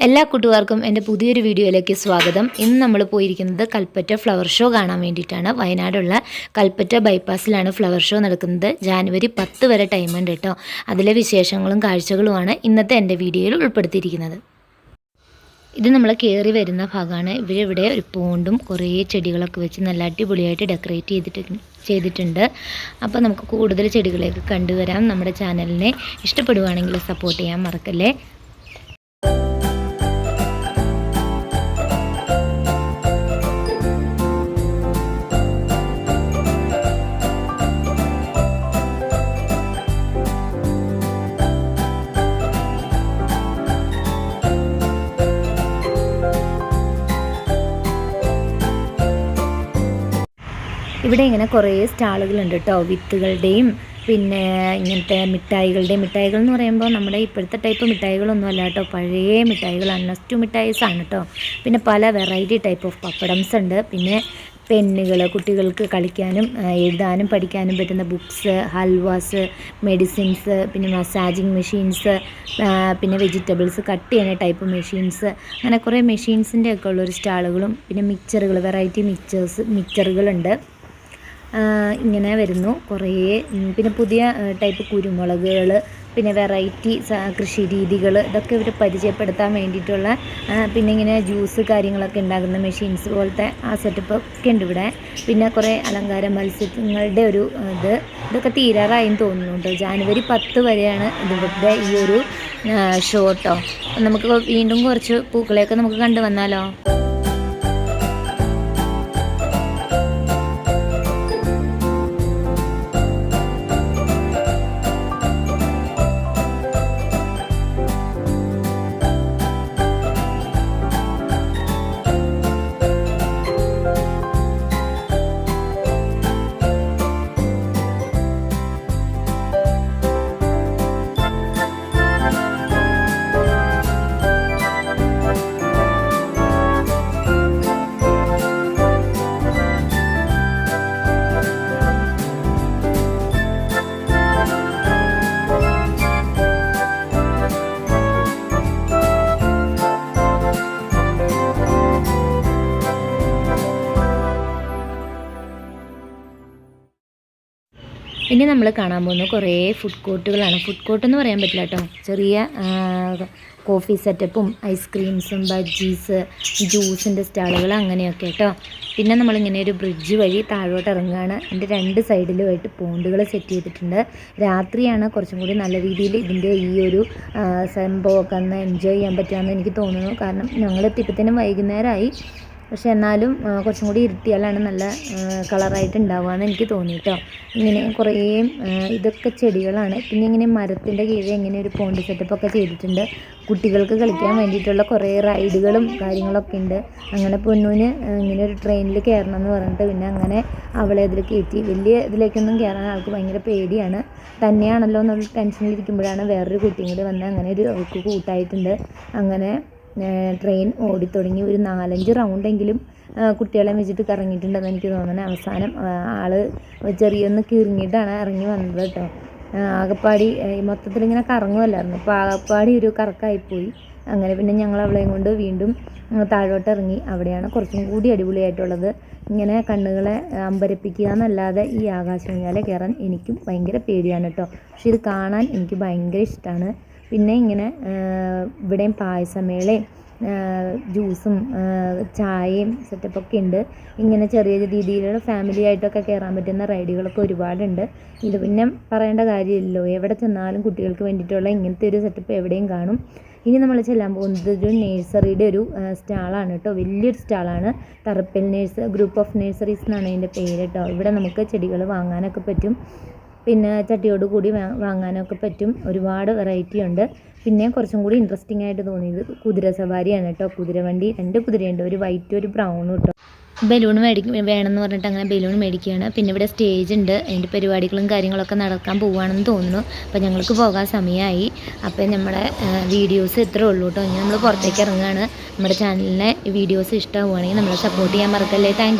എല്ലാ കൂട്ടുകാർക്കും എൻ്റെ പുതിയൊരു വീഡിയോയിലേക്ക് സ്വാഗതം. ഇന്ന് നമ്മൾ പോയിരിക്കുന്നത് കൽപ്പറ്റ ഫ്ലവർ ഷോ കാണാൻ വേണ്ടിയിട്ടാണ്. വയനാടുള്ള കൽപ്പറ്റ ബൈപ്പാസിലാണ് ഫ്ലവർ ഷോ നടക്കുന്നത്. ജാനുവരി 10 വരെ ടൈമുണ്ട് കേട്ടോ. അതിലെ വിശേഷങ്ങളും കാഴ്ചകളുമാണ് ഇന്നത്തെ എൻ്റെ വീഡിയോയിൽ ഉൾപ്പെടുത്തിയിരിക്കുന്നത്. ഇത് നമ്മൾ കയറി വരുന്ന ഭാഗമാണ്. ഇവിടെ ഒരു പോണ്ടും കുറേ ചെടികളൊക്കെ വെച്ച് നല്ല അടിപൊളിയായിട്ട് ഡെക്കറേറ്റ് ചെയ്തിട്ടുണ്ട്. അപ്പോൾ നമുക്ക് കൂടുതൽ ചെടികളൊക്കെ കണ്ടുവരാം. നമ്മുടെ ചാനലിനെ ഇഷ്ടപ്പെടുവാണെങ്കിൽ സപ്പോർട്ട് ചെയ്യാൻ മറക്കല്ലേ. ഇവിടെ ഇങ്ങനെ കുറേ സ്റ്റാളുകളുണ്ട് കേട്ടോ. വിത്തുകളുടെയും പിന്നെ ഇങ്ങനത്തെ മിഠായികൾ എന്ന് പറയുമ്പോൾ നമ്മുടെ ഇപ്പോഴത്തെ ടൈപ്പ് മിഠായികളൊന്നും അല്ല കേട്ടോ. പഴയ മിഠായികളാണ്, നസ്റ്റു മിഠായിസ് ആണ് കേട്ടോ. പിന്നെ പല വെറൈറ്റി ടൈപ്പ് ഓഫ് പപ്പടംസ് ഉണ്ട്. പിന്നെ പെന്നുകൾ, കുട്ടികൾക്ക് കളിക്കാനും എഴുതാനും പഠിക്കാനും പറ്റുന്ന ബുക്സ്, ഹൽവാസ്, മെഡിസിൻസ്, പിന്നെ മസാജിങ് മെഷീൻസ്, പിന്നെ വെജിറ്റബിൾസ് കട്ട് ചെയ്യുന്ന ടൈപ്പ് മെഷീൻസ്, അങ്ങനെ കുറേ മെഷീൻസിൻ്റെ ഒക്കെ ഉള്ളൊരു സ്റ്റാളുകളും പിന്നെ മിക്സറുകൾ, വെറൈറ്റി മിക്സറുകളുണ്ട്. ഇങ്ങനെ വരുന്നു കുറേ. പിന്നെ പുതിയ ടൈപ്പ് കുരുമുളകുകൾ, പിന്നെ വെറൈറ്റി കൃഷി രീതികൾ, ഇതൊക്കെ ഇവർ പരിചയപ്പെടുത്താൻ വേണ്ടിയിട്ടുള്ള പിന്നെ ഇങ്ങനെ ജ്യൂസ് കാര്യങ്ങളൊക്കെ ഉണ്ടാക്കുന്ന മെഷീൻസ് പോലത്തെ ആ സെറ്റപ്പ് ഒക്കെ ഉണ്ട് ഇവിടെ. പിന്നെ കുറേ അലങ്കാര മത്സ്യങ്ങളുടെ ഒരു ഇതൊക്കെ തീരാറായെന്ന് തോന്നുന്നുണ്ട്. ജാനുവരി 10 വരെയാണ് ഇവിടുത്തെ ഈ ഒരു ഷോ കേട്ടോ. നമുക്ക് വീണ്ടും കുറച്ച് പൂക്കളെയൊക്കെ നമുക്ക് കണ്ടു വന്നാലോ. ഇനി നമ്മൾ കാണാൻ പോകുന്ന കുറേ ഫുഡ് കോർട്ടുകളാണ്. ഫുഡ് കോർട്ട് എന്ന് പറയാൻ പറ്റില്ല കേട്ടോ. ചെറിയ കോഫി സെറ്റപ്പും ഐസ്ക്രീംസും ബജ്ജീസ്, ജ്യൂസിൻ്റെ സ്റ്റാളുകൾ അങ്ങനെയൊക്കെ കേട്ടോ. പിന്നെ നമ്മളിങ്ങനെ ഒരു ബ്രിഡ്ജ് വഴി താഴോട്ട് ഇറങ്ങുകയാണ്. എൻ്റെ 2 സൈഡിലുമായിട്ട് പോണ്ടുകൾ സെറ്റ് ചെയ്തിട്ടുണ്ട്. രാത്രിയാണ് കുറച്ചും കൂടി നല്ല രീതിയിൽ ഇതിൻ്റെ ഈ ഒരു സംഭവമൊക്കെ ഒന്ന് എൻജോയ് ചെയ്യാൻ പറ്റുകയെന്ന് എനിക്ക് തോന്നുന്നു. കാരണം ഞങ്ങൾ എത്തിയപ്പോഴത്തേനും വൈകുന്നേരമായി. പക്ഷെ എന്നാലും കുറച്ചും കൂടി ഇരുട്ടിയാലാണ് നല്ല കളറായിട്ട് ഉണ്ടാവുകയെന്ന് എനിക്ക് തോന്നി കേട്ടോ. ഇങ്ങനെ കുറേ ഇതൊക്കെ ചെടികളാണ്. പിന്നെ ഇങ്ങനെ മരത്തിൻ്റെ കീഴിൽ ഇങ്ങനെ ഒരു പോണ്ട് സെറ്റപ്പൊക്കെ ചെയ്തിട്ടുണ്ട്. കുട്ടികൾക്ക് കളിക്കാൻ വേണ്ടിയിട്ടുള്ള കുറേ റൈഡുകളും കാര്യങ്ങളൊക്കെ ഉണ്ട്. അങ്ങനെ പൊന്നൂന് ഇങ്ങനെ ഒരു ട്രെയിനിൽ കയറണം എന്ന് പറഞ്ഞിട്ട് പിന്നെ അങ്ങനെ അവളെ അതിൽ കയറ്റി. വലിയ ഇതിലേക്കൊന്നും കയറാൻ ആൾക്ക് ഭയങ്കര പേടിയാണ്. തന്നെയാണല്ലോ എന്നുള്ള ടെൻഷനിലിരിക്കുമ്പോഴാണ് വേറൊരു കുട്ടിയും കൂടി വന്ന് അങ്ങനെ ഒരു അവൾക്ക് കൂട്ടായിട്ടുണ്ട്. അങ്ങനെ ട്രെയിൻ ഓടിത്തുടങ്ങി. ഒരു 4-5 റൗണ്ടെങ്കിലും കുട്ടികളെ വെച്ചിട്ട് കറങ്ങിയിട്ടുണ്ടെന്ന് എനിക്ക് തോന്നുന്നത്. അവസാനം ആൾ ചെറിയൊന്ന് കിറങ്ങിയിട്ടാണ് ഇറങ്ങി വന്നത് കേട്ടോ. ആകപ്പാടി മൊത്തത്തിലിങ്ങനെ കറങ്ങുമല്ലായിരുന്നു. അപ്പോൾ ആകപ്പാടി ഒരു കറക്കായിപ്പോയി. അങ്ങനെ പിന്നെ ഞങ്ങൾ അവളെയും കൊണ്ട് വീണ്ടും താഴോട്ട് ഇറങ്ങി. അവിടെയാണ് കുറച്ചും കൂടി അടിപൊളിയായിട്ടുള്ളത്. ഇങ്ങനെ കണ്ണുകളെ അമ്പരപ്പിക്കുക എന്നല്ലാതെ ഈ ആകാശമഞ്ഞാലെ കയറാൻ എനിക്കും ഭയങ്കര പേടിയാണ് കേട്ടോ. പക്ഷെ ഇത് കാണാൻ എനിക്ക് ഭയങ്കര ഇഷ്ടമാണ്. പിന്നെ ഇങ്ങനെ ഇവിടെയും പായസമേളയും ജ്യൂസും ചായയും സെറ്റപ്പൊക്കെ ഉണ്ട്. ഇങ്ങനെ ചെറിയ രീതിയിലുള്ള ഫാമിലി ആയിട്ടൊക്കെ കയറാൻ പറ്റുന്ന റൈഡുകളൊക്കെ ഒരുപാടുണ്ട്. ഇത് പിന്നെ പറയേണ്ട കാര്യമില്ലല്ലോ. എവിടെ ചെന്നാലും കുട്ടികൾക്ക് വേണ്ടിയിട്ടുള്ള ഇങ്ങനത്തെ ഒരു സെറ്റപ്പ് എവിടെയും കാണും. ഇനി നമ്മൾ ചെല്ലാൻ പോകുന്നത് ഒരു നേഴ്സറിയുടെ ഒരു സ്റ്റാളാണ് കേട്ടോ. വലിയൊരു സ്റ്റാളാണ്. തറപ്പൽ ഗ്രൂപ്പ് ഓഫ് നേഴ്സറീസ് എന്നാണ് ഇതിൻ്റെ പേര് കേട്ടോ. ഇവിടെ നമുക്ക് ചെടികൾ വാങ്ങാനൊക്കെ പറ്റും. പിന്നെ ചട്ടിയോട് കൂടി വാങ്ങാനൊക്കെ പറ്റും. ഒരുപാട് വെറൈറ്റി ഉണ്ട്. പിന്നെ കുറച്ചും കൂടി ഇൻട്രസ്റ്റിംഗ് ആയിട്ട് തോന്നിയത് കുതിര സവാരിയാണ് കേട്ടോ. കുതിരവണ്ടി 2 കുതിരയുണ്ട്, ഒരു വൈറ്റ് ഒരു ബ്രൗണും കേട്ടോ. ബലൂൺ വേണമെന്ന് പറഞ്ഞിട്ട് അങ്ങനെ ബലൂൺ മേടിക്കുകയാണ്. പിന്നെ ഇവിടെ സ്റ്റേജ് ഉണ്ട്. അതിൻ്റെ പരിപാടികളും കാര്യങ്ങളൊക്കെ നടക്കാൻ പോവുകയാണെന്ന് തോന്നുന്നു. അപ്പോൾ ഞങ്ങൾക്ക് പോകാൻ സമയമായി. അപ്പോൾ നമ്മുടെ വീഡിയോസ് ഇത്രേ ഉള്ളൂ കേട്ടോ. ഇനി നമ്മൾ പുറത്തേക്ക് ഇറങ്ങുകയാണ്. നമ്മുടെ ചാനലിനെ വീഡിയോസ് ഇഷ്ടമാവുകയാണെങ്കിൽ നമ്മളെ സപ്പോർട്ട് ചെയ്യാൻ മറക്കല്ലേ. താങ്ക്